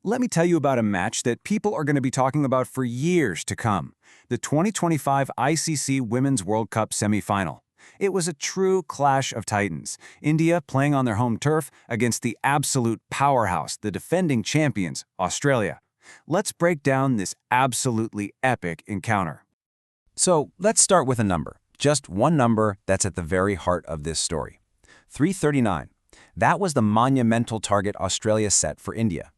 let me tell you about a match that people are going to be talking about for years to come. The 2025 ICC Women's World Cup semifinal. It was a true clash of titans. India playing on their home turf against the absolute powerhouse, the defending champions, Australia. Let's break down this absolutely epic encounter. So let's start with a number. Just one number that's at the very heart of this story. 339. That was the monumental target Australia set for India.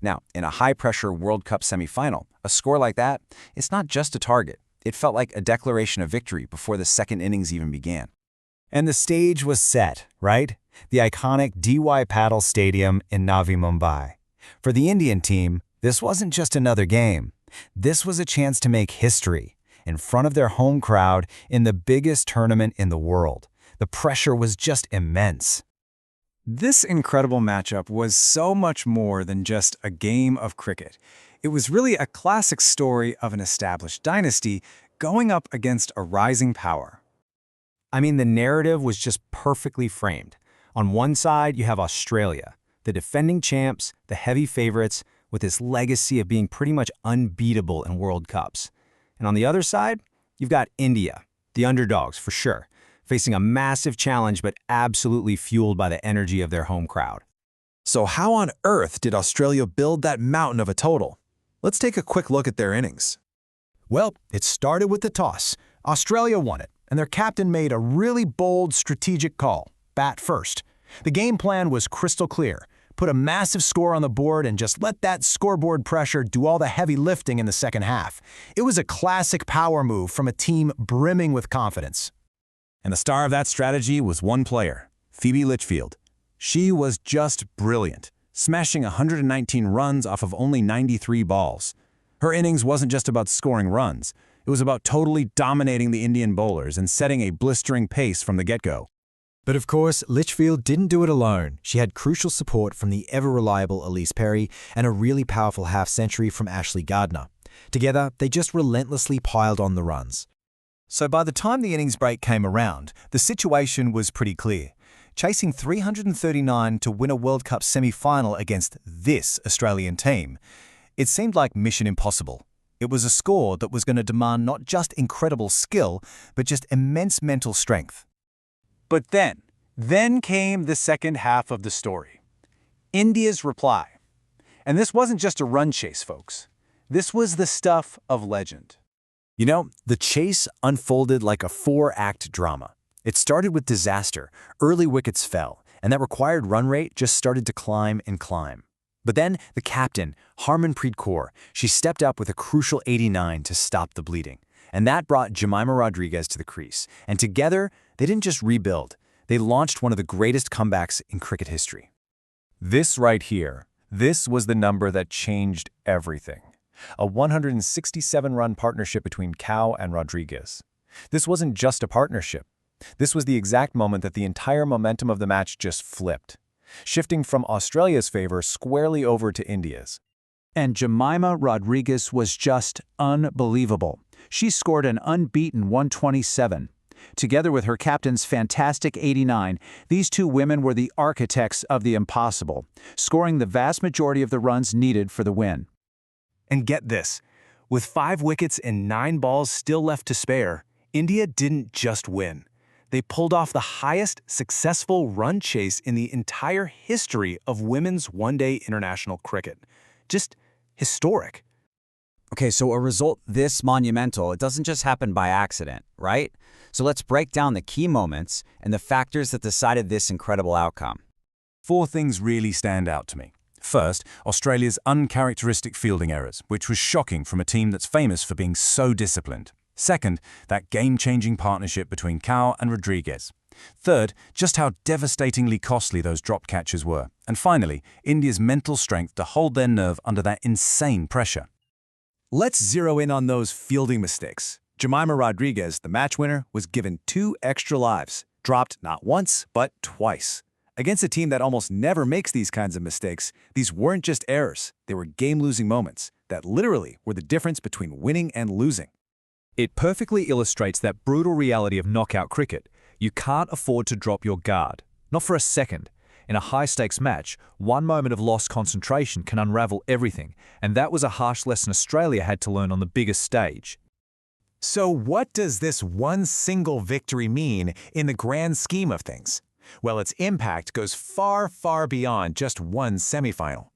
Now, in a high-pressure World Cup semifinal, a score like that, it's not just a target. It felt like a declaration of victory before the second innings even began. And the stage was set, right? The iconic DY Patil Stadium in Navi Mumbai. For the Indian team, this wasn't just another game. This was a chance to make history in front of their home crowd in the biggest tournament in the world. The pressure was just immense. This incredible matchup was so much more than just a game of cricket. It was really a classic story of an established dynasty going up against a rising power. I mean, the narrative was just perfectly framed. On one side, you have Australia, the defending champs, the heavy favorites, with this legacy of being pretty much unbeatable in World Cups. And on the other side, you've got India, the underdogs for sure, facing a massive challenge but absolutely fueled by the energy of their home crowd. So how on earth did Australia build that mountain of a total? Let's take a quick look at their innings. Well, it started with the toss. Australia won it, and their captain made a really bold strategic call: bat first. The game plan was crystal clear. Put a massive score on the board and just let that scoreboard pressure do all the heavy lifting in the second half. It was a classic power move from a team brimming with confidence. And the star of that strategy was one player, Phoebe Litchfield. She was just brilliant, smashing 119 runs off of only 93 balls. Her innings wasn't just about scoring runs. It was about totally dominating the Indian bowlers and setting a blistering pace from the get-go. But of course, Litchfield didn't do it alone. She had crucial support from the ever-reliable Elise Perry and a really powerful half-century from Ashley Gardner. Together, they just relentlessly piled on the runs. So by the time the innings break came around, the situation was pretty clear. Chasing 339 to win a World Cup semi-final against this Australian team, it seemed like mission impossible. It was a score that was going to demand not just incredible skill, but just immense mental strength. But then came the second half of the story. India's reply. And this wasn't just a run chase, folks. This was the stuff of legend. You know, the chase unfolded like a 4-act drama. It started with disaster. Early wickets fell, and that required run rate just started to climb and climb. But then the captain, Harmanpreet Kaur, she stepped up with a crucial 89 to stop the bleeding. And that brought Jemimah Rodriguez to the crease. And together, they didn't just rebuild. They launched one of the greatest comebacks in cricket history. This right here, this was the number that changed everything. A 167-run partnership between Kaur and Rodriguez. This wasn't just a partnership. This was the exact moment that the entire momentum of the match just flipped, shifting from Australia's favor squarely over to India's. And Jemimah Rodriguez was just unbelievable. She scored an unbeaten 127. Together with her captain's fantastic 89, these two women were the architects of the impossible, scoring the vast majority of the runs needed for the win. And get this, with 5 wickets and 9 balls still left to spare, India didn't just win. They pulled off the highest successful run chase in the entire history of women's one-day international cricket. Just historic. Okay, so a result this monumental, it doesn't just happen by accident, right? So let's break down the key moments and the factors that decided this incredible outcome. 4 things really stand out to me. First, Australia's uncharacteristic fielding errors, which was shocking from a team that's famous for being so disciplined. Second, that game-changing partnership between Kaur and Rodriguez. Third, just how devastatingly costly those drop catches were. And finally, India's mental strength to hold their nerve under that insane pressure. Let's zero in on those fielding mistakes. Jemimah Rodriguez, the match winner, was given 2 extra lives, dropped not once, but twice. Against a team that almost never makes these kinds of mistakes, these weren't just errors, they were game-losing moments that literally were the difference between winning and losing. It perfectly illustrates that brutal reality of knockout cricket. You can't afford to drop your guard. Not for a second. In a high-stakes match, one moment of lost concentration can unravel everything, and that was a harsh lesson Australia had to learn on the biggest stage. So what does this one single victory mean in the grand scheme of things? Well, its impact goes far, far beyond just one semifinal.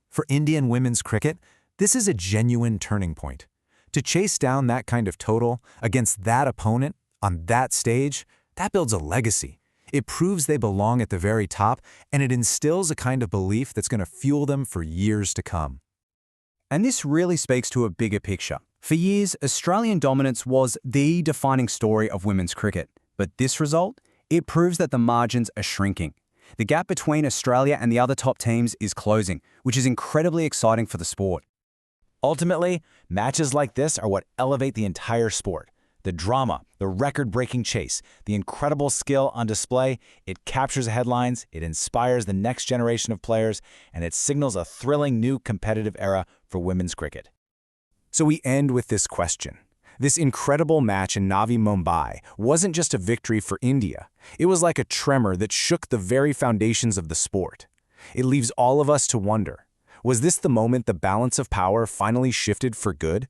For Indian women's cricket, this is a genuine turning point. To chase down that kind of total against that opponent on that stage, that builds a legacy. It proves they belong at the very top, and it instills a kind of belief that's going to fuel them for years to come. And this really speaks to a bigger picture. For years, Australian dominance was the defining story of women's cricket. But this result, it proves that the margins are shrinking. The gap between Australia and the other top teams is closing, which is incredibly exciting for the sport. Ultimately, matches like this are what elevate the entire sport. The drama, the record-breaking chase, the incredible skill on display, it captures headlines, it inspires the next generation of players, and it signals a thrilling new competitive era for women's cricket. So we end with this question. This incredible match in Navi Mumbai wasn't just a victory for India. It was like a tremor that shook the very foundations of the sport. It leaves all of us to wonder, was this the moment the balance of power finally shifted for good?